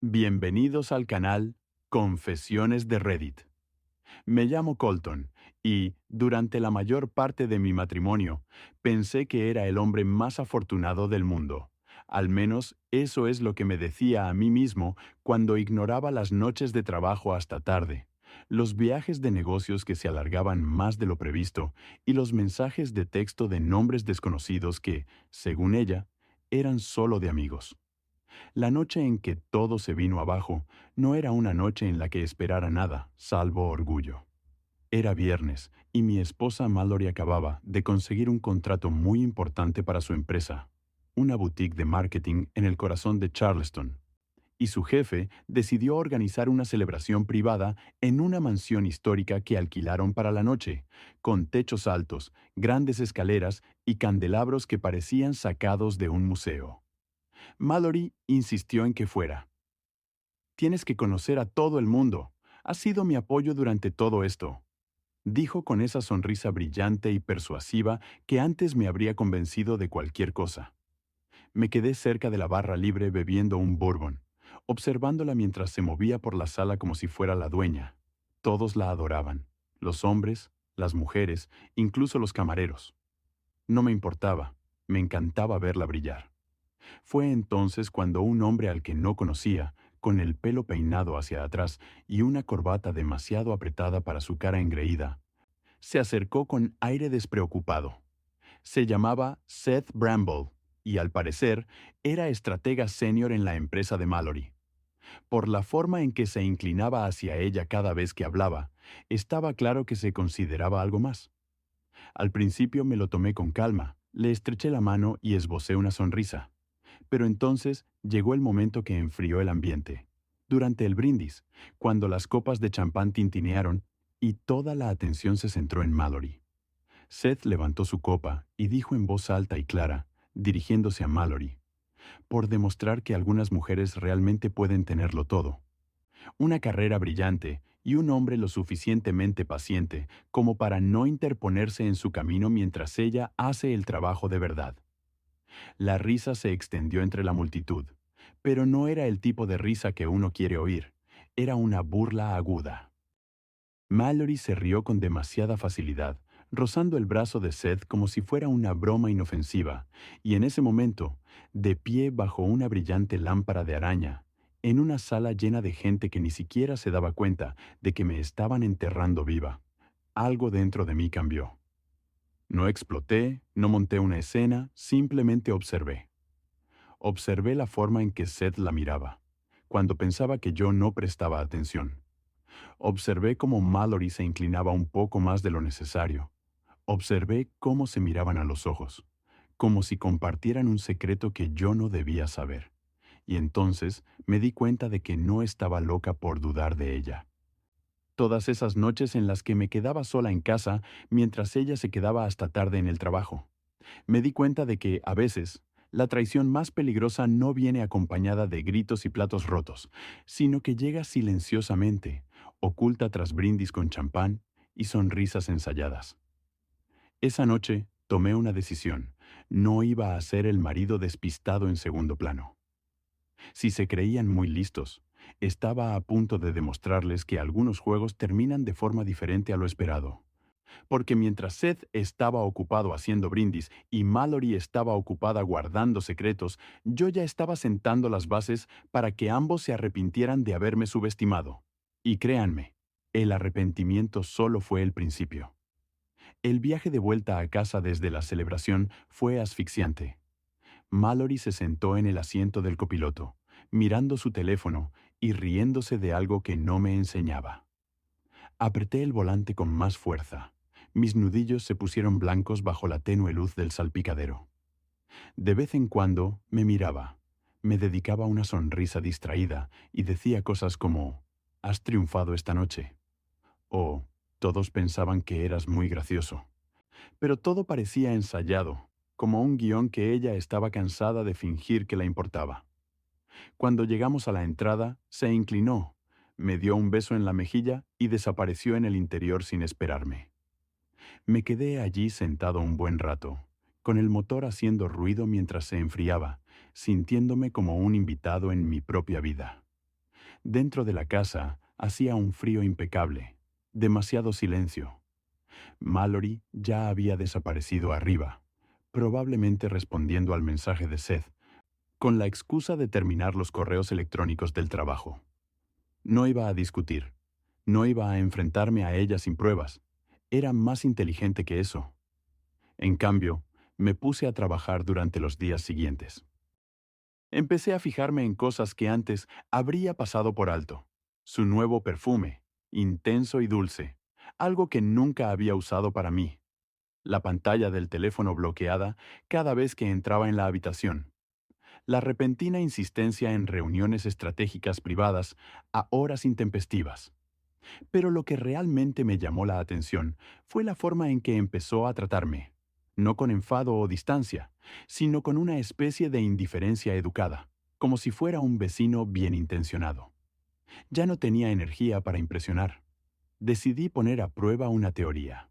Bienvenidos al canal Confesiones de Reddit. Me llamo Colton y, durante la mayor parte de mi matrimonio, pensé que era el hombre más afortunado del mundo. Al menos eso es lo que me decía a mí mismo cuando ignoraba las noches de trabajo hasta tarde, los viajes de negocios que se alargaban más de lo previsto y los mensajes de texto de nombres desconocidos que, según ella, eran solo de amigos. La noche en que todo se vino abajo no era una noche en la que esperara nada, salvo orgullo. Era viernes y mi esposa Mallory acababa de conseguir un contrato muy importante para su empresa, una boutique de marketing en el corazón de Charleston, y su jefe decidió organizar una celebración privada en una mansión histórica que alquilaron para la noche, con techos altos, grandes escaleras y candelabros que parecían sacados de un museo. Mallory insistió en que fuera. Tienes que conocer a todo el mundo. Has sido mi apoyo durante todo esto, dijo con esa sonrisa brillante y persuasiva que antes me habría convencido de cualquier cosa. Me quedé cerca de la barra libre bebiendo un bourbon, observándola mientras se movía por la sala como si fuera la dueña. Todos la adoraban, los hombres, las mujeres, incluso los camareros. No me importaba, me encantaba verla brillar. Fue entonces cuando un hombre al que no conocía, con el pelo peinado hacia atrás y una corbata demasiado apretada para su cara engreída, se acercó con aire despreocupado. Se llamaba Seth Bramble y, al parecer, era estratega senior en la empresa de Mallory. Por la forma en que se inclinaba hacia ella cada vez que hablaba, estaba claro que se consideraba algo más. Al principio me lo tomé con calma, le estreché la mano y esbocé una sonrisa. Pero entonces llegó el momento que enfrió el ambiente. Durante el brindis, cuando las copas de champán tintinearon y toda la atención se centró en Mallory. Seth levantó su copa y dijo en voz alta y clara, dirigiéndose a Mallory, por demostrar que algunas mujeres realmente pueden tenerlo todo. Una carrera brillante y un hombre lo suficientemente paciente como para no interponerse en su camino mientras ella hace el trabajo de verdad. La risa se extendió entre la multitud, pero no era el tipo de risa que uno quiere oír, era una burla aguda. Mallory se rió con demasiada facilidad, rozando el brazo de Seth como si fuera una broma inofensiva, y en ese momento, de pie bajo una brillante lámpara de araña, en una sala llena de gente que ni siquiera se daba cuenta de que me estaban enterrando viva, algo dentro de mí cambió. No exploté, no monté una escena, simplemente observé. Observé la forma en que Seth la miraba, cuando pensaba que yo no prestaba atención. Observé cómo Mallory se inclinaba un poco más de lo necesario. Observé cómo se miraban a los ojos, como si compartieran un secreto que yo no debía saber. Y entonces me di cuenta de que no estaba loca por dudar de ella. Todas esas noches en las que me quedaba sola en casa mientras ella se quedaba hasta tarde en el trabajo. Me di cuenta de que, a veces, la traición más peligrosa no viene acompañada de gritos y platos rotos, sino que llega silenciosamente, oculta tras brindis con champán y sonrisas ensayadas. Esa noche tomé una decisión. No iba a ser el marido despistado en segundo plano. Si se creían muy listos, estaba a punto de demostrarles que algunos juegos terminan de forma diferente a lo esperado. Porque mientras Seth estaba ocupado haciendo brindis y Mallory estaba ocupada guardando secretos, yo ya estaba sentando las bases para que ambos se arrepintieran de haberme subestimado. Y créanme, el arrepentimiento solo fue el principio. El viaje de vuelta a casa desde la celebración fue asfixiante. Mallory se sentó en el asiento del copiloto, mirando su teléfono y riéndose de algo que no me enseñaba. Apreté el volante con más fuerza. Mis nudillos se pusieron blancos bajo la tenue luz del salpicadero. De vez en cuando me miraba, me dedicaba una sonrisa distraída y decía cosas como, «Has triunfado esta noche», o «Todos pensaban que eras muy gracioso». Pero todo parecía ensayado, como un guión que ella estaba cansada de fingir que le importaba. Cuando llegamos a la entrada, se inclinó, me dio un beso en la mejilla y desapareció en el interior sin esperarme. Me quedé allí sentado un buen rato, con el motor haciendo ruido mientras se enfriaba, sintiéndome como un invitado en mi propia vida. Dentro de la casa hacía un frío impecable, demasiado silencio. Mallory ya había desaparecido arriba, probablemente respondiendo al mensaje de Seth, con la excusa de terminar los correos electrónicos del trabajo. No iba a discutir, no iba a enfrentarme a ella sin pruebas. Era más inteligente que eso. En cambio, me puse a trabajar durante los días siguientes. Empecé a fijarme en cosas que antes habría pasado por alto. Su nuevo perfume, intenso y dulce, algo que nunca había usado para mí. La pantalla del teléfono bloqueada cada vez que entraba en la habitación. La repentina insistencia en reuniones estratégicas privadas a horas intempestivas. Pero lo que realmente me llamó la atención fue la forma en que empezó a tratarme. No con enfado o distancia, sino con una especie de indiferencia educada, como si fuera un vecino bien intencionado. Ya no tenía energía para impresionar. Decidí poner a prueba una teoría.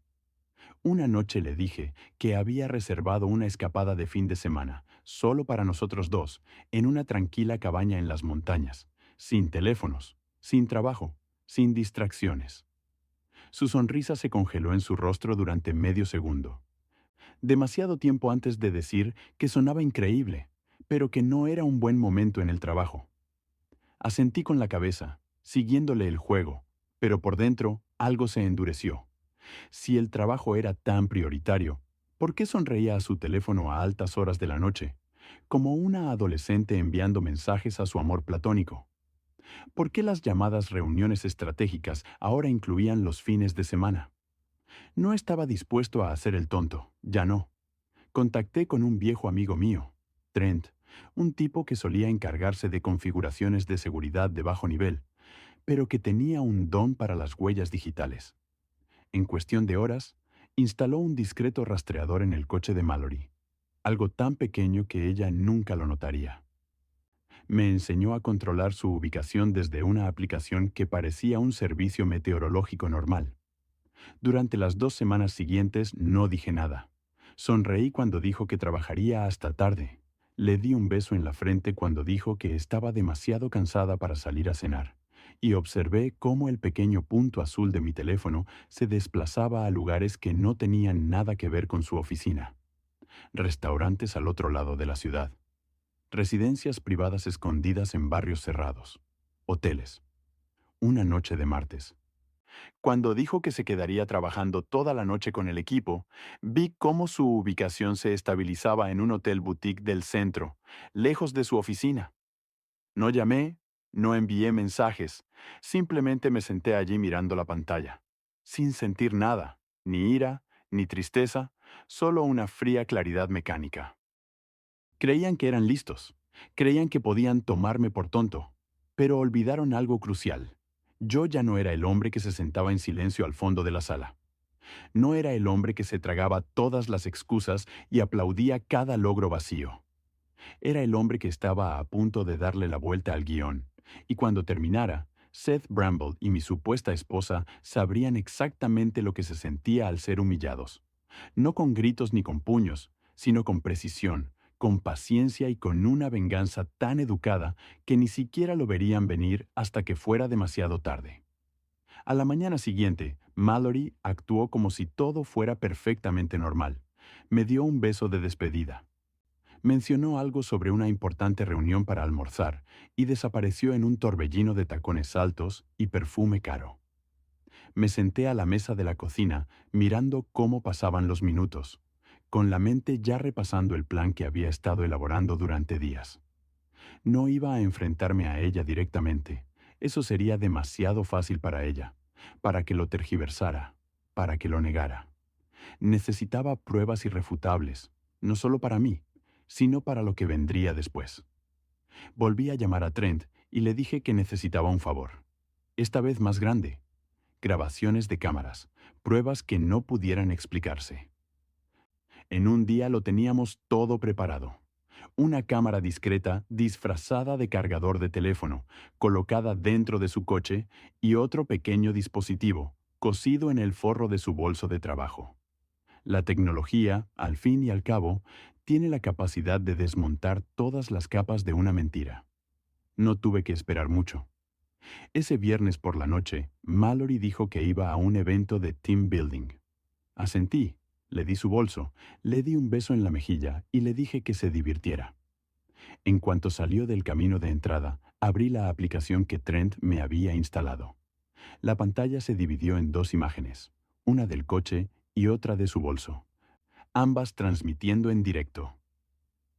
Una noche le dije que había reservado una escapada de fin de semana, solo para nosotros dos, en una tranquila cabaña en las montañas, sin teléfonos, sin trabajo, sin distracciones. Su sonrisa se congeló en su rostro durante medio segundo. Demasiado tiempo antes de decir que sonaba increíble, pero que no era un buen momento en el trabajo. Asentí con la cabeza, siguiéndole el juego, pero por dentro algo se endureció. Si el trabajo era tan prioritario, ¿por qué sonreía a su teléfono a altas horas de la noche, como una adolescente enviando mensajes a su amor platónico? ¿Por qué las llamadas reuniones estratégicas ahora incluían los fines de semana? No estaba dispuesto a hacer el tonto, ya no. Contacté con un viejo amigo mío, Trent, un tipo que solía encargarse de configuraciones de seguridad de bajo nivel, pero que tenía un don para las huellas digitales. En cuestión de horas, instaló un discreto rastreador en el coche de Mallory, algo tan pequeño que ella nunca lo notaría. Me enseñó a controlar su ubicación desde una aplicación que parecía un servicio meteorológico normal. Durante las 2 semanas siguientes no dije nada. Sonreí cuando dijo que trabajaría hasta tarde. Le di un beso en la frente cuando dijo que estaba demasiado cansada para salir a cenar. Y observé cómo el pequeño punto azul de mi teléfono se desplazaba a lugares que no tenían nada que ver con su oficina. Restaurantes al otro lado de la ciudad. Residencias privadas escondidas en barrios cerrados. Hoteles. Una noche de martes. Cuando dijo que se quedaría trabajando toda la noche con el equipo, vi cómo su ubicación se estabilizaba en un hotel boutique del centro, lejos de su oficina. No llamé, no envié mensajes, simplemente me senté allí mirando la pantalla, sin sentir nada, ni ira, ni tristeza, solo una fría claridad mecánica. Creían que eran listos, creían que podían tomarme por tonto, pero olvidaron algo crucial. Yo ya no era el hombre que se sentaba en silencio al fondo de la sala. No era el hombre que se tragaba todas las excusas y aplaudía cada logro vacío. Era el hombre que estaba a punto de darle la vuelta al guión, y cuando terminara, Seth Bramble y mi supuesta esposa sabrían exactamente lo que se sentía al ser humillados. No con gritos ni con puños, sino con precisión, con paciencia y con una venganza tan educada que ni siquiera lo verían venir hasta que fuera demasiado tarde. A la mañana siguiente, Mallory actuó como si todo fuera perfectamente normal. Me dio un beso de despedida. Mencionó algo sobre una importante reunión para almorzar y desapareció en un torbellino de tacones altos y perfume caro. Me senté a la mesa de la cocina mirando cómo pasaban los minutos, con la mente ya repasando el plan que había estado elaborando durante días. No iba a enfrentarme a ella directamente. Eso sería demasiado fácil para ella, para que lo tergiversara, para que lo negara. Necesitaba pruebas irrefutables, no solo para mí, sino para lo que vendría después. Volví a llamar a Trent y le dije que necesitaba un favor. Esta vez más grande. Grabaciones de cámaras, pruebas que no pudieran explicarse. En un día lo teníamos todo preparado. Una cámara discreta disfrazada de cargador de teléfono, colocada dentro de su coche, y otro pequeño dispositivo, cosido en el forro de su bolso de trabajo. La tecnología, al fin y al cabo, tiene la capacidad de desmontar todas las capas de una mentira. No tuve que esperar mucho. Ese viernes por la noche, Mallory dijo que iba a un evento de team building. Asentí, le di su bolso, le di un beso en la mejilla y le dije que se divirtiera. En cuanto salió del camino de entrada, abrí la aplicación que Trent me había instalado. La pantalla se dividió en dos imágenes, una del coche y otra de su bolso, ambas transmitiendo en directo.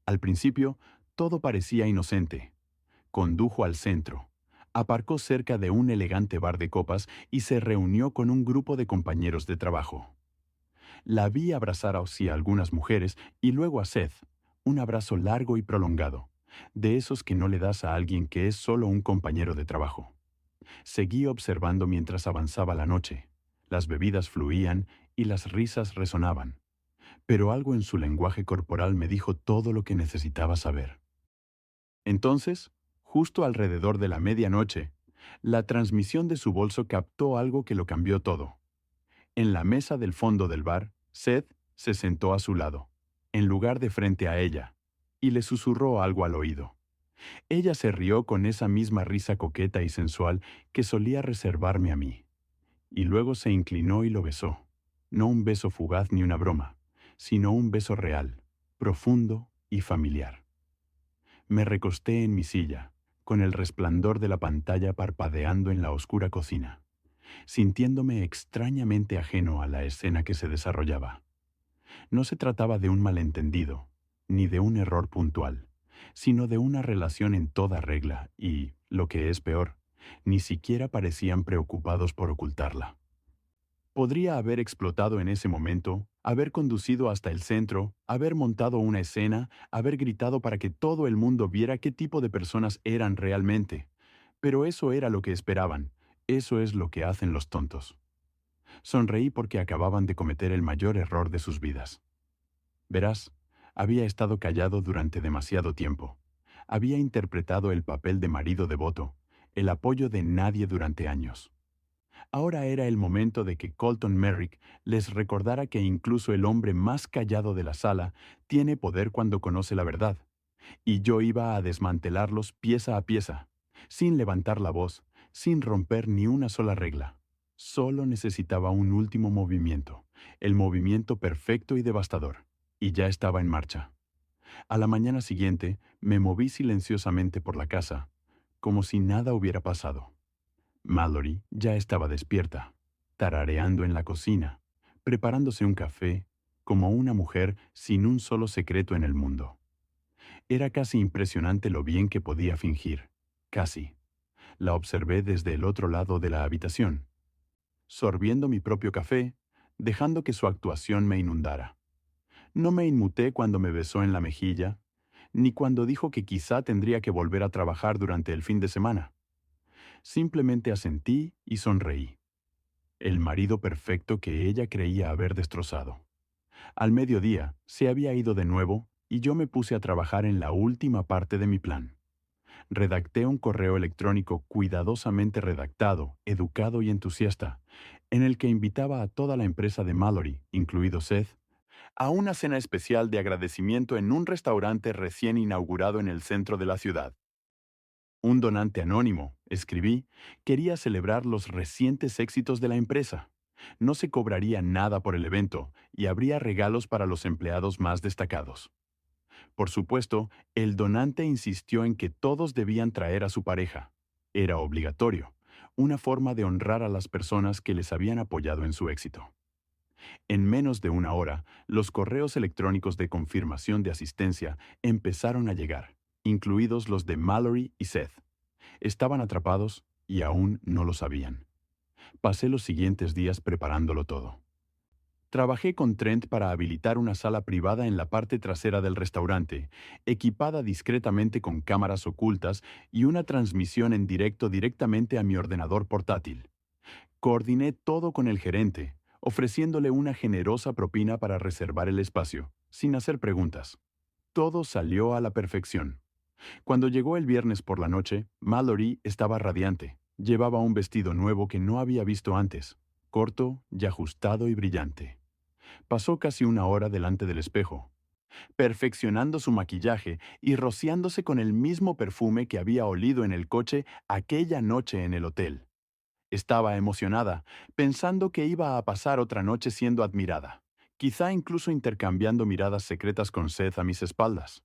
Al principio, todo parecía inocente. Condujo al centro, aparcó cerca de un elegante bar de copas y se reunió con un grupo de compañeros de trabajo. La vi abrazar así a algunas mujeres y luego a Seth, un abrazo largo y prolongado, de esos que no le das a alguien que es solo un compañero de trabajo. Seguí observando mientras avanzaba la noche. Las bebidas fluían y las risas resonaban, pero algo en su lenguaje corporal me dijo todo lo que necesitaba saber. Entonces, justo alrededor de la medianoche, la transmisión de su bolso captó algo que lo cambió todo. En la mesa del fondo del bar, Seth se sentó a su lado, en lugar de frente a ella, y le susurró algo al oído. Ella se rió con esa misma risa coqueta y sensual que solía reservarme a mí, y luego se inclinó y lo besó. No un beso fugaz ni una broma, sino un beso real, profundo y familiar. Me recosté en mi silla, con el resplandor de la pantalla parpadeando en la oscura cocina, sintiéndome extrañamente ajeno a la escena que se desarrollaba. No se trataba de un malentendido, ni de un error puntual, sino de una relación en toda regla y, lo que es peor, ni siquiera parecían preocupados por ocultarla. Podría haber explotado en ese momento, haber conducido hasta el centro, haber montado una escena, haber gritado para que todo el mundo viera qué tipo de personas eran realmente. Pero eso era lo que esperaban, eso es lo que hacen los tontos. Sonreí porque acababan de cometer el mayor error de sus vidas. Verás, había estado callado durante demasiado tiempo. Había interpretado el papel de marido devoto, el apoyo de nadie durante años. Ahora era el momento de que Colton Merrick les recordara que incluso el hombre más callado de la sala tiene poder cuando conoce la verdad, y yo iba a desmantelarlos pieza a pieza, sin levantar la voz, sin romper ni una sola regla. Solo necesitaba un último movimiento, el movimiento perfecto y devastador, y ya estaba en marcha. A la mañana siguiente me moví silenciosamente por la casa, como si nada hubiera pasado. Mallory ya estaba despierta, tarareando en la cocina, preparándose un café, como una mujer sin un solo secreto en el mundo. Era casi impresionante lo bien que podía fingir. Casi. La observé desde el otro lado de la habitación, sorbiendo mi propio café, dejando que su actuación me inundara. No me inmuté cuando me besó en la mejilla, ni cuando dijo que quizá tendría que volver a trabajar durante el fin de semana. Simplemente asentí y sonreí. El marido perfecto que ella creía haber destrozado. Al mediodía, se había ido de nuevo y yo me puse a trabajar en la última parte de mi plan. Redacté un correo electrónico cuidadosamente redactado, educado y entusiasta, en el que invitaba a toda la empresa de Mallory, incluido Seth, a una cena especial de agradecimiento en un restaurante recién inaugurado en el centro de la ciudad. Un donante anónimo, escribí, quería celebrar los recientes éxitos de la empresa. No se cobraría nada por el evento y habría regalos para los empleados más destacados. Por supuesto, el donante insistió en que todos debían traer a su pareja. Era obligatorio, una forma de honrar a las personas que les habían apoyado en su éxito. En menos de una hora, los correos electrónicos de confirmación de asistencia empezaron a llegar, incluidos los de Mallory y Seth. Estaban atrapados y aún no lo sabían. Pasé los siguientes días preparándolo todo. Trabajé con Trent para habilitar una sala privada en la parte trasera del restaurante, equipada discretamente con cámaras ocultas y una transmisión en directo directamente a mi ordenador portátil. Coordiné todo con el gerente, ofreciéndole una generosa propina para reservar el espacio, sin hacer preguntas. Todo salió a la perfección. Cuando llegó el viernes por la noche, Mallory estaba radiante. Llevaba un vestido nuevo que no había visto antes, corto y ajustado y brillante. Pasó casi una hora delante del espejo. perfeccionando su maquillaje y rociándose con el mismo perfume que había olido en el coche aquella noche en el hotel. Estaba emocionada, pensando que iba a pasar otra noche siendo admirada, quizá incluso intercambiando miradas secretas con Seth a mis espaldas.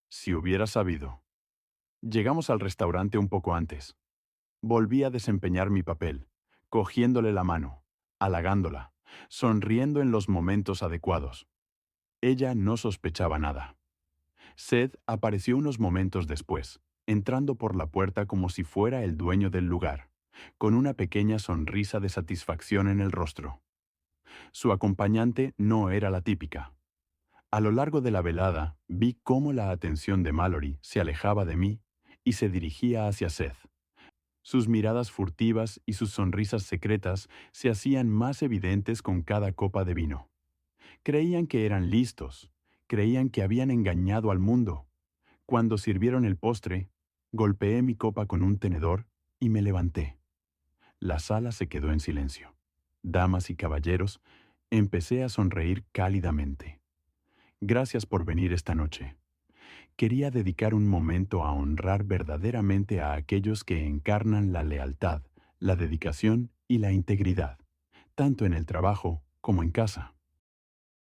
Si hubiera sabido. Llegamos al restaurante un poco antes. Volví a desempeñar mi papel, cogiéndole la mano, halagándola, sonriendo en los momentos adecuados. Ella no sospechaba nada. Seth apareció unos momentos después, entrando por la puerta como si fuera el dueño del lugar, con una pequeña sonrisa de satisfacción en el rostro. Su acompañante no era la típica. A lo largo de la velada, vi cómo la atención de Mallory se alejaba de mí y se dirigía hacia Seth. Sus miradas furtivas y sus sonrisas secretas se hacían más evidentes con cada copa de vino. Creían que eran listos, creían que habían engañado al mundo. Cuando sirvieron el postre, golpeé mi copa con un tenedor y me levanté. La sala se quedó en silencio. Damas y caballeros, empecé a sonreír cálidamente. Gracias por venir esta noche. Quería dedicar un momento a honrar verdaderamente a aquellos que encarnan la lealtad, la dedicación y la integridad, tanto en el trabajo como en casa.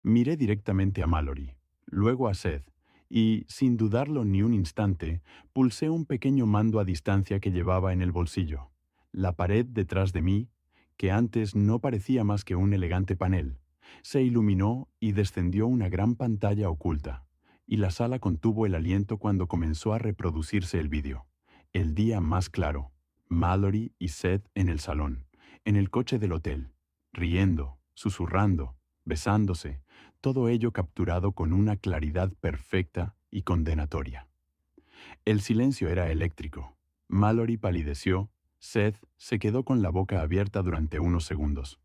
Miré directamente a Mallory, luego a Seth, y, sin dudarlo ni un instante, pulsé un pequeño mando a distancia que llevaba en el bolsillo. La pared detrás de mí, que antes no parecía más que un elegante panel, se iluminó y descendió una gran pantalla oculta, y la sala contuvo el aliento cuando comenzó a reproducirse el vídeo. El día más claro, Mallory y Seth en el salón, en el coche del hotel, riendo, susurrando, besándose, todo ello capturado con una claridad perfecta y condenatoria. El silencio era eléctrico. Mallory palideció, Seth se quedó con la boca abierta durante unos segundos.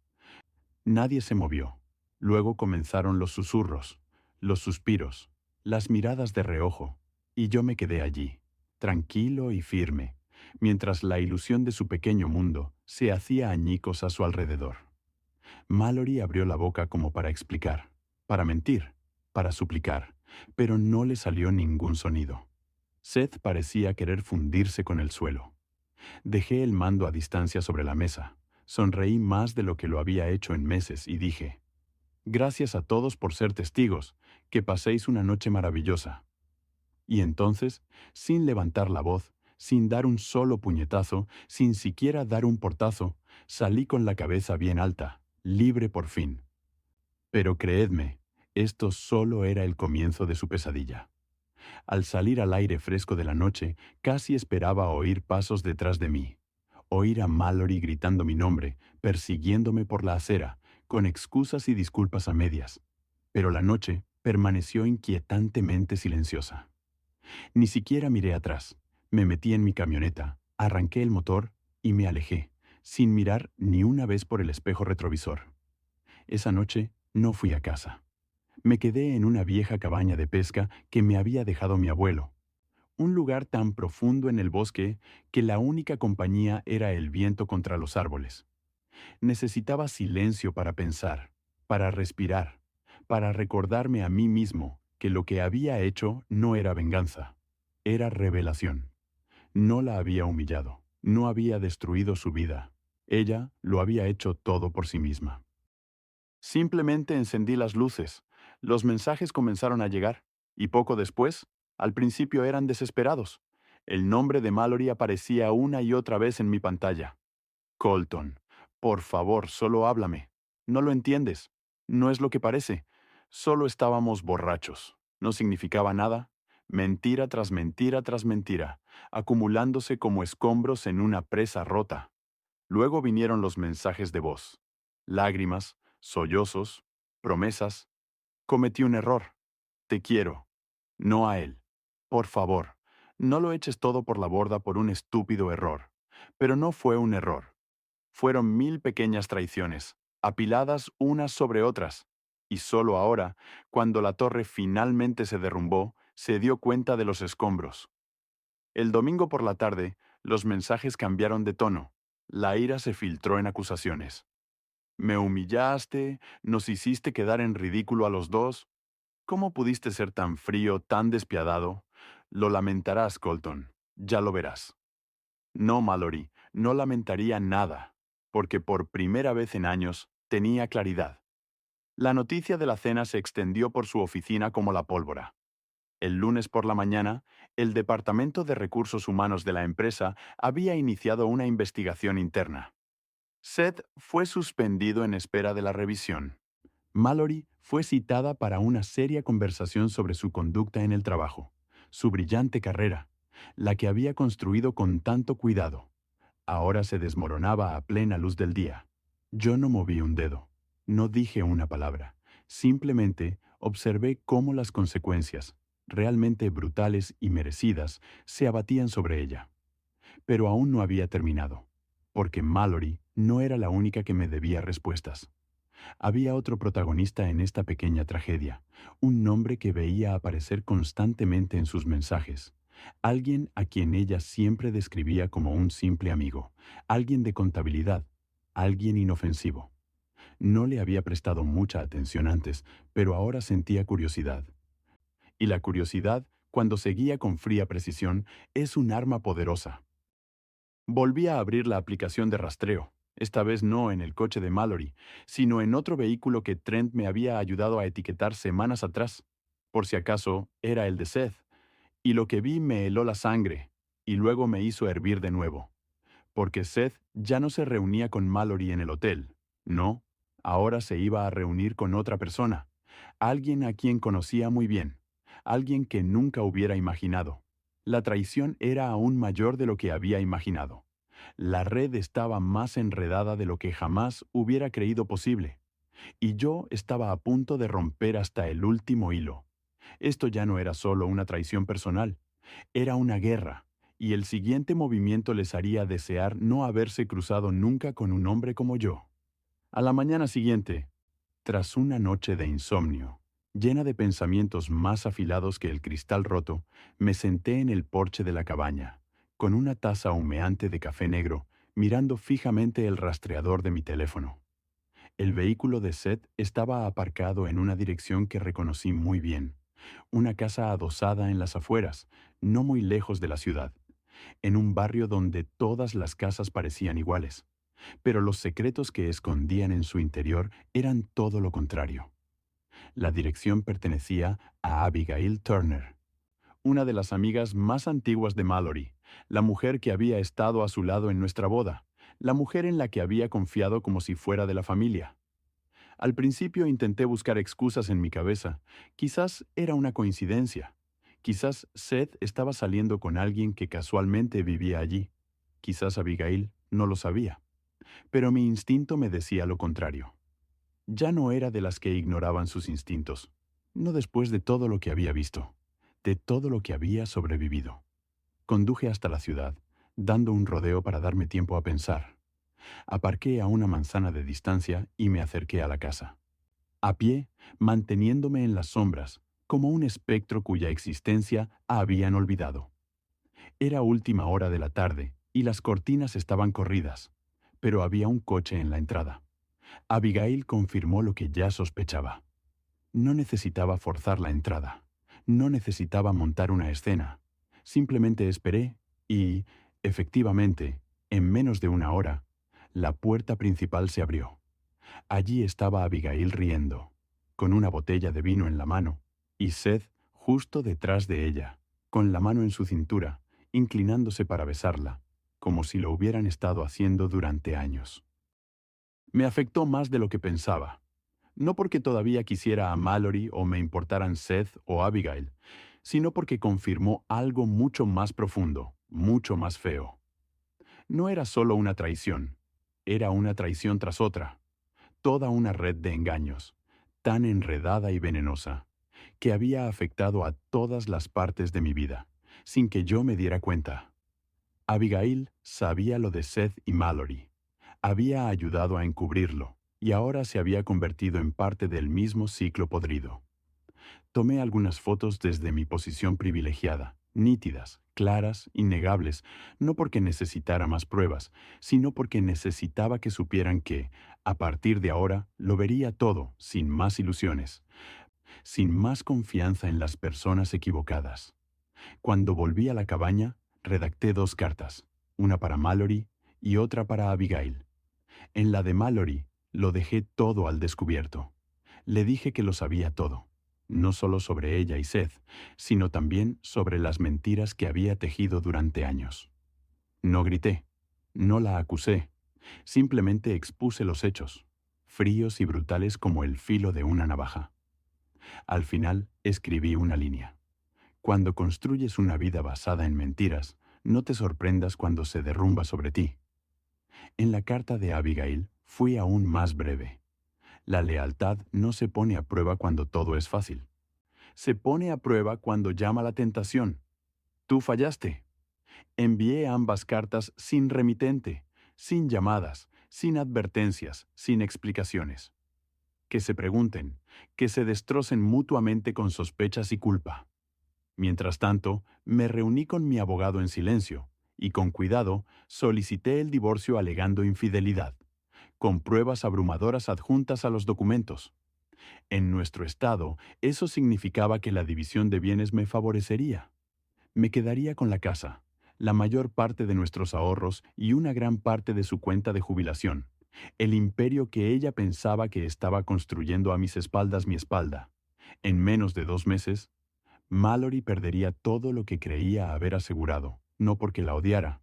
Nadie se movió. Luego comenzaron los susurros, los suspiros, las miradas de reojo, y yo me quedé allí, tranquilo y firme, mientras la ilusión de su pequeño mundo se hacía añicos a su alrededor. Mallory abrió la boca como para explicar, para mentir, para suplicar, pero no le salió ningún sonido. Seth parecía querer fundirse con el suelo. Dejé el mando a distancia sobre la mesa, sonreí más de lo que lo había hecho en meses y dije, «Gracias a todos por ser testigos, que paséis una noche maravillosa». Y entonces, sin levantar la voz, sin dar un solo puñetazo, sin siquiera dar un portazo, salí con la cabeza bien alta, libre por fin. Pero creedme, esto solo era el comienzo de su pesadilla. Al salir al aire fresco de la noche, casi esperaba oír pasos detrás de mí. Oír a Mallory gritando mi nombre, persiguiéndome por la acera, con excusas y disculpas a medias. Pero la noche permaneció inquietantemente silenciosa. Ni siquiera miré atrás. Me metí en mi camioneta, arranqué el motor y me alejé, sin mirar ni una vez por el espejo retrovisor. Esa noche no fui a casa. Me quedé en una vieja cabaña de pesca que me había dejado mi abuelo, un lugar tan profundo en el bosque que la única compañía era el viento contra los árboles. Necesitaba silencio para pensar, para respirar, para recordarme a mí mismo que lo que había hecho no era venganza, era revelación. No la había humillado, no había destruido su vida. Ella lo había hecho todo por sí misma. Simplemente encendí las luces. Los mensajes comenzaron a llegar, y poco después, al principio eran desesperados. El nombre de Mallory aparecía una y otra vez en mi pantalla. Colton, por favor, solo háblame. No lo entiendes. No es lo que parece. Solo estábamos borrachos. No significaba nada. Mentira tras mentira tras mentira, acumulándose como escombros en una presa rota. Luego vinieron los mensajes de voz. Lágrimas, sollozos, promesas. Cometí un error. Te quiero. No a él. Por favor, no lo eches todo por la borda por un estúpido error. Pero no fue un error. Fueron 1000 pequeñas traiciones, apiladas unas sobre otras. Y solo ahora, cuando la torre finalmente se derrumbó, se dio cuenta de los escombros. El domingo por la tarde, los mensajes cambiaron de tono. La ira se filtró en acusaciones. Me humillaste, nos hiciste quedar en ridículo a los dos. ¿Cómo pudiste ser tan frío, tan despiadado? Lo lamentarás, Colton. Ya lo verás. No, Mallory, no lamentaría nada, porque por primera vez en años tenía claridad. La noticia de la cena se extendió por su oficina como la pólvora. El lunes por la mañana, el Departamento de Recursos Humanos de la empresa había iniciado una investigación interna. Seth fue suspendido en espera de la revisión. Mallory fue citada para una seria conversación sobre su conducta en el trabajo, su brillante carrera, la que había construido con tanto cuidado. Ahora se desmoronaba a plena luz del día. Yo no moví un dedo, no dije una palabra, simplemente observé cómo las consecuencias, realmente brutales y merecidas, se abatían sobre ella. Pero aún no había terminado, porque Mallory no era la única que me debía respuestas. Había otro protagonista en esta pequeña tragedia, un nombre que veía aparecer constantemente en sus mensajes, alguien a quien ella siempre describía como un simple amigo, alguien de contabilidad, alguien inofensivo. No le había prestado mucha atención antes, pero ahora sentía curiosidad. Y la curiosidad, cuando se guía con fría precisión, es un arma poderosa. Volví a abrir la aplicación de rastreo, esta vez no en el coche de Mallory, sino en otro vehículo que Trent me había ayudado a etiquetar semanas atrás. Por si acaso, era el de Seth, y lo que vi me heló la sangre, y luego me hizo hervir de nuevo. Porque Seth ya no se reunía con Mallory en el hotel, no, ahora se iba a reunir con otra persona, alguien a quien conocía muy bien, alguien que nunca hubiera imaginado. La traición era aún mayor de lo que había imaginado. La red estaba más enredada de lo que jamás hubiera creído posible, y yo estaba a punto de romper hasta el último hilo. Esto ya no era solo una traición personal, era una guerra, y el siguiente movimiento les haría desear no haberse cruzado nunca con un hombre como yo. A la mañana siguiente, tras una noche de insomnio, llena de pensamientos más afilados que el cristal roto, me senté en el porche de la cabaña, con una taza humeante de café negro, mirando fijamente el rastreador de mi teléfono. El vehículo de Seth estaba aparcado en una dirección que reconocí muy bien, una casa adosada en las afueras, no muy lejos de la ciudad, en un barrio donde todas las casas parecían iguales, pero los secretos que escondían en su interior eran todo lo contrario. La dirección pertenecía a Abigail Turner, una de las amigas más antiguas de Mallory, la mujer que había estado a su lado en nuestra boda, la mujer en la que había confiado como si fuera de la familia. Al principio intenté buscar excusas en mi cabeza. Quizás era una coincidencia. Quizás Seth estaba saliendo con alguien que casualmente vivía allí. Quizás Abigail no lo sabía. Pero mi instinto me decía lo contrario. Ya no era de las que ignoraban sus instintos. No después de todo lo que había visto, de todo lo que había sobrevivido. Conduje hasta la ciudad, dando un rodeo para darme tiempo a pensar. Aparqué a una manzana de distancia y me acerqué a la casa. A pie, manteniéndome en las sombras, como un espectro cuya existencia habían olvidado. Era última hora de la tarde y las cortinas estaban corridas, pero había un coche en la entrada. Abigail confirmó lo que ya sospechaba. No necesitaba forzar la entrada, no necesitaba montar una escena. Simplemente esperé y, efectivamente, en menos de una hora, la puerta principal se abrió. Allí estaba Abigail riendo, con una botella de vino en la mano, y Seth justo detrás de ella, con la mano en su cintura, inclinándose para besarla, como si lo hubieran estado haciendo durante años. Me afectó más de lo que pensaba, no porque todavía quisiera a Mallory o me importaran Seth o Abigail, sino porque confirmó algo mucho más profundo, mucho más feo. No era solo una traición, era una traición tras otra, toda una red de engaños, tan enredada y venenosa, que había afectado a todas las partes de mi vida, sin que yo me diera cuenta. Abigail sabía lo de Seth y Mallory, había ayudado a encubrirlo, y ahora se había convertido en parte del mismo ciclo podrido. Tomé algunas fotos desde mi posición privilegiada, nítidas, claras, innegables, no porque necesitara más pruebas, sino porque necesitaba que supieran que, a partir de ahora, lo vería todo, sin más ilusiones. sin más confianza en las personas equivocadas. Cuando volví a la cabaña, redacté 2 cartas, una para Mallory y otra para Abigail. En la de Mallory, lo dejé todo al descubierto. Le dije que lo sabía todo, no solo sobre ella y Seth, sino también sobre las mentiras que había tejido durante años. No grité, no la acusé, simplemente expuse los hechos, fríos y brutales como el filo de una navaja. Al final, escribí una línea. Cuando construyes una vida basada en mentiras, no te sorprendas cuando se derrumba sobre ti. En la carta de Abigail, fui aún más breve. La lealtad no se pone a prueba cuando todo es fácil. Se pone a prueba cuando llama la tentación. Tú fallaste. Envié ambas cartas sin remitente, sin llamadas, sin advertencias, sin explicaciones. Que se pregunten, que se destrocen mutuamente con sospechas y culpa. Mientras tanto, me reuní con mi abogado en silencio y con cuidado solicité el divorcio alegando infidelidad, con pruebas abrumadoras adjuntas a los documentos. En nuestro estado, eso significaba que la división de bienes me favorecería. Me quedaría con la casa, la mayor parte de nuestros ahorros y una gran parte de su cuenta de jubilación, el imperio que ella pensaba que estaba construyendo a mis espaldas mi espalda. En menos de 2 meses, Mallory perdería todo lo que creía haber asegurado, no porque la odiara,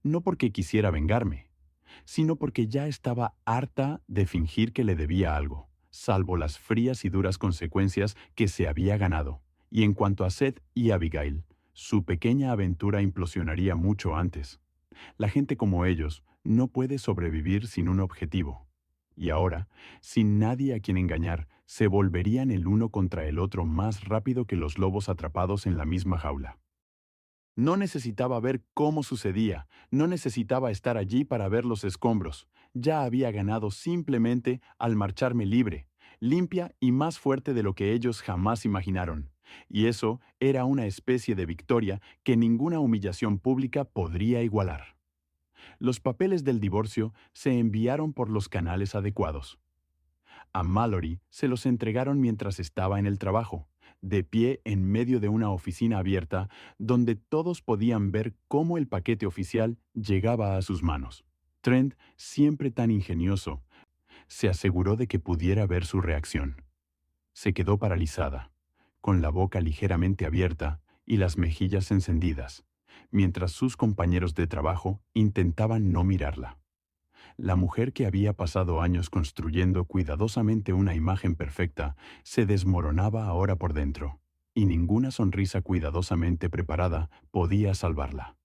no porque quisiera vengarme, sino porque ya estaba harta de fingir que le debía algo, salvo las frías y duras consecuencias que se había ganado. Y en cuanto a Seth y Abigail, su pequeña aventura implosionaría mucho antes. La gente como ellos no puede sobrevivir sin un objetivo. Y ahora, sin nadie a quien engañar, se volverían el uno contra el otro más rápido que los lobos atrapados en la misma jaula. No necesitaba ver cómo sucedía, no necesitaba estar allí para ver los escombros. Ya había ganado simplemente al marcharme libre, limpia y más fuerte de lo que ellos jamás imaginaron. Y eso era una especie de victoria que ninguna humillación pública podría igualar. Los papeles del divorcio se enviaron por los canales adecuados. A Mallory se los entregaron mientras estaba en el trabajo, de pie en medio de una oficina abierta donde todos podían ver cómo el paquete oficial llegaba a sus manos. Trent, siempre tan ingenioso, se aseguró de que pudiera ver su reacción. Se quedó paralizada, con la boca ligeramente abierta y las mejillas encendidas, mientras sus compañeros de trabajo intentaban no mirarla. La mujer que había pasado años construyendo cuidadosamente una imagen perfecta se desmoronaba ahora por dentro, y ninguna sonrisa cuidadosamente preparada podía salvarla.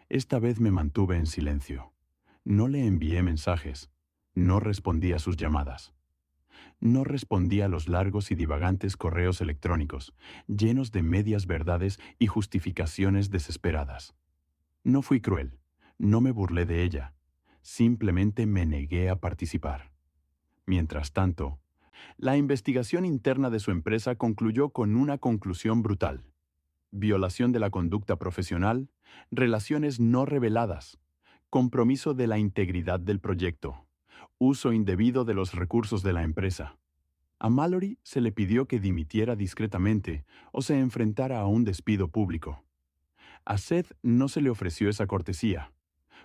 Esta vez me mantuve en silencio. No le envié mensajes. No respondí a sus llamadas. No respondí a los largos y divagantes correos electrónicos, llenos de medias verdades y justificaciones desesperadas. No fui cruel. No me burlé de ella. Simplemente me negué a participar. Mientras tanto, la investigación interna de su empresa concluyó con una conclusión brutal: violación de la conducta profesional, relaciones no reveladas, compromiso de la integridad del proyecto, uso indebido de los recursos de la empresa. A Mallory se le pidió que dimitiera discretamente o se enfrentara a un despido público. A Seth no se le ofreció esa cortesía.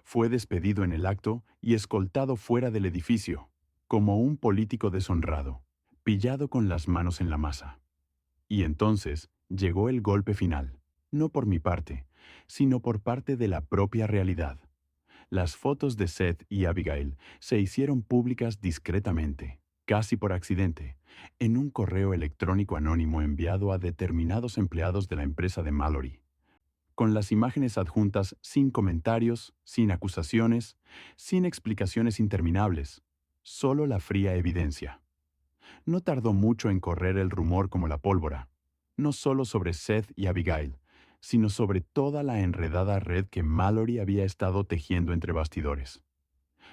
Fue despedido en el acto y escoltado fuera del edificio, como un político deshonrado, pillado con las manos en la masa. Y entonces llegó el golpe final, no por mi parte, sino por parte de la propia realidad. Las fotos de Seth y Abigail se hicieron públicas discretamente, casi por accidente, en un correo electrónico anónimo enviado a determinados empleados de la empresa de Mallory, con las imágenes adjuntas sin comentarios, sin acusaciones, sin explicaciones interminables, solo la fría evidencia. No tardó mucho en correr el rumor como la pólvora, no solo sobre Seth y Abigail, sino sobre toda la enredada red que Mallory había estado tejiendo entre bastidores.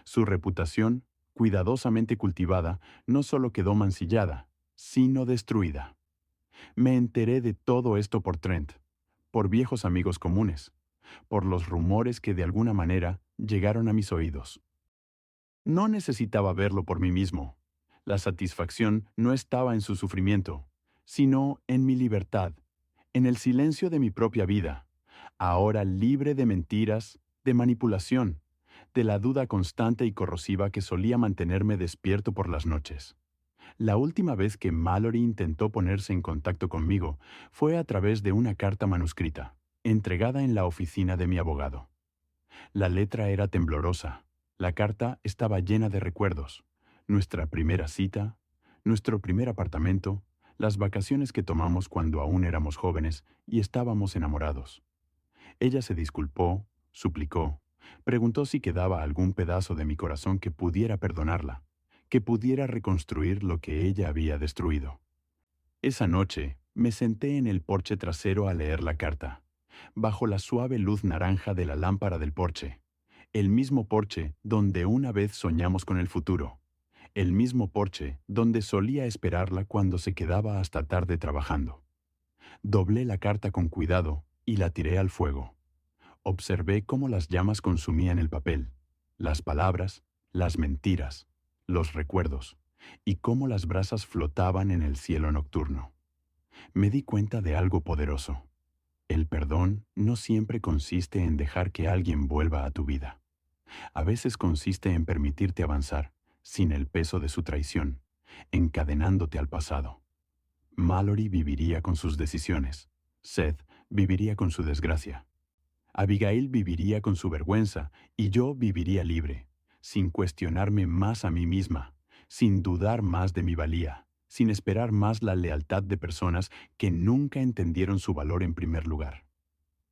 Su reputación, cuidadosamente cultivada, no solo quedó mancillada, sino destruida. Me enteré de todo esto por Trent, por viejos amigos comunes, por los rumores que de alguna manera llegaron a mis oídos. No necesitaba verlo por mí mismo. La satisfacción no estaba en su sufrimiento, sino en mi libertad, en el silencio de mi propia vida, ahora libre de mentiras, de manipulación, de la duda constante y corrosiva que solía mantenerme despierto por las noches. La última vez que Mallory intentó ponerse en contacto conmigo fue a través de una carta manuscrita, entregada en la oficina de mi abogado. La letra era temblorosa. La carta estaba llena de recuerdos. Nuestra primera cita, nuestro primer apartamento, las vacaciones que tomamos cuando aún éramos jóvenes y estábamos enamorados. Ella se disculpó, suplicó, preguntó si quedaba algún pedazo de mi corazón que pudiera perdonarla, que pudiera reconstruir lo que ella había destruido. Esa noche me senté en el porche trasero a leer la carta, bajo la suave luz naranja de la lámpara del porche, el mismo porche donde una vez soñamos con el futuro, el mismo porche donde solía esperarla cuando se quedaba hasta tarde trabajando. Doblé la carta con cuidado y la tiré al fuego. Observé cómo las llamas consumían el papel, las palabras, las mentiras, los recuerdos, y cómo las brasas flotaban en el cielo nocturno. Me di cuenta de algo poderoso. El perdón no siempre consiste en dejar que alguien vuelva a tu vida. A veces consiste en permitirte avanzar, sin el peso de su traición, encadenándote al pasado. Mallory viviría con sus decisiones. Seth viviría con su desgracia. Abigail viviría con su vergüenza y yo viviría libre, sin cuestionarme más a mí misma, sin dudar más de mi valía, sin esperar más la lealtad de personas que nunca entendieron su valor en primer lugar.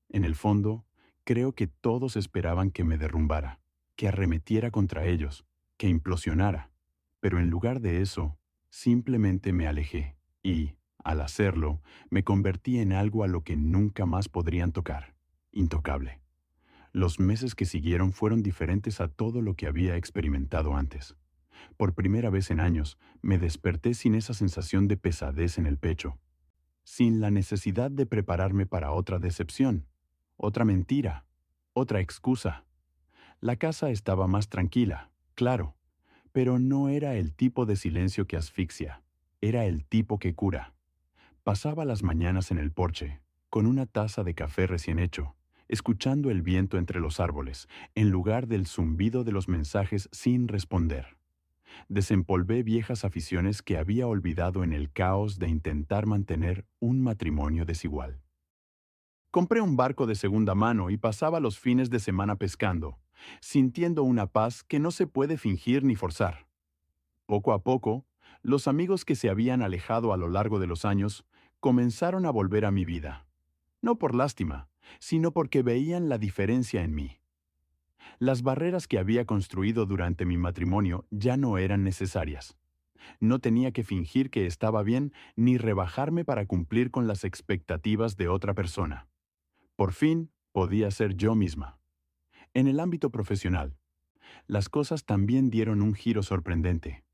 En el fondo, creo que todos esperaban que me derrumbara, que arremetiera contra ellos, que implosionara, pero en lugar de eso, simplemente me alejé y, al hacerlo, me convertí en algo a lo que nunca más podrían tocar, intocable. Los meses que siguieron fueron diferentes a todo lo que había experimentado antes. Por primera vez en años, me desperté sin esa sensación de pesadez en el pecho, sin la necesidad de prepararme para otra decepción, otra mentira, otra excusa. La casa estaba más tranquila, claro, pero no era el tipo de silencio que asfixia, era el tipo que cura. Pasaba las mañanas en el porche, con una taza de café recién hecho, escuchando el viento entre los árboles, en lugar del zumbido de los mensajes sin responder. Desempolvé viejas aficiones que había olvidado en el caos de intentar mantener un matrimonio desigual. Compré un barco de segunda mano y pasaba los fines de semana pescando, sintiendo una paz que no se puede fingir ni forzar. Poco a poco, los amigos que se habían alejado a lo largo de los años comenzaron a volver a mi vida, no por lástima, sino porque veían la diferencia en mí. Las barreras que había construido durante mi matrimonio ya no eran necesarias. No tenía que fingir que estaba bien ni rebajarme para cumplir con las expectativas de otra persona. Por fin, podía ser yo misma. En el ámbito profesional, las cosas también dieron un giro sorprendente.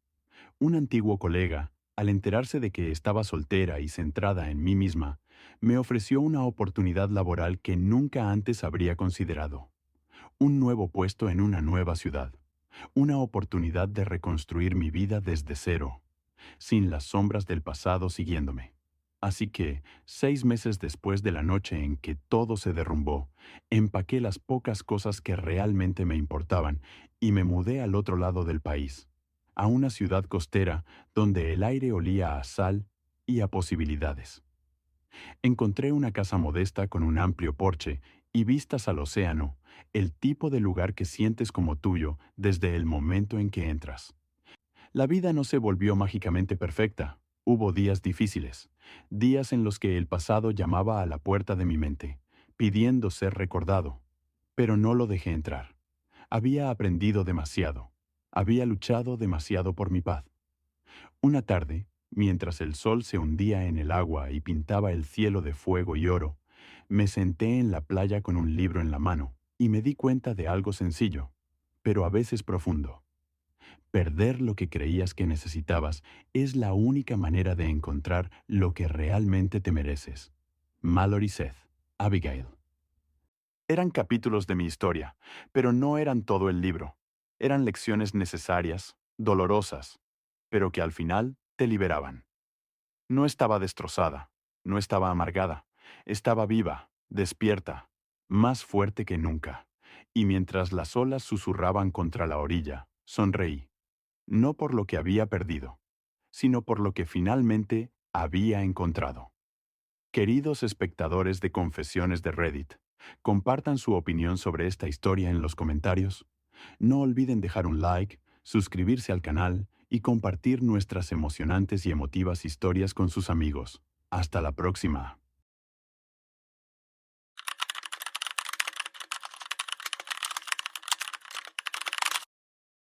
Un antiguo colega, al enterarse de que estaba soltera y centrada en mí misma, me ofreció una oportunidad laboral que nunca antes habría considerado. Un nuevo puesto en una nueva ciudad. Una oportunidad de reconstruir mi vida desde cero, sin las sombras del pasado siguiéndome. Así que, 6 meses después de la noche en que todo se derrumbó, empaqué las pocas cosas que realmente me importaban y me mudé al otro lado del país, a una ciudad costera donde el aire olía a sal y a posibilidades. Encontré una casa modesta con un amplio porche y vistas al océano, el tipo de lugar que sientes como tuyo desde el momento en que entras. La vida no se volvió mágicamente perfecta. Hubo días difíciles, días en los que el pasado llamaba a la puerta de mi mente, pidiendo ser recordado. Pero no lo dejé entrar. Había aprendido demasiado. Había luchado demasiado por mi paz. Una tarde, mientras el sol se hundía en el agua y pintaba el cielo de fuego y oro, me senté en la playa con un libro en la mano y me di cuenta de algo sencillo, pero a veces profundo. Perder lo que creías que necesitabas es la única manera de encontrar lo que realmente te mereces. Mallory Seth, Abigail. Eran capítulos de mi historia, pero no eran todo el libro. Eran lecciones necesarias, dolorosas, pero que al final te liberaban. No estaba destrozada, no estaba amargada, estaba viva, despierta, más fuerte que nunca. Y mientras las olas susurraban contra la orilla, sonreí, no por lo que había perdido, sino por lo que finalmente había encontrado. Queridos espectadores de Confesiones de Reddit, compartan su opinión sobre esta historia en los comentarios. No olviden dejar un like, suscribirse al canal y compartir nuestras emocionantes y emotivas historias con sus amigos. Hasta la próxima.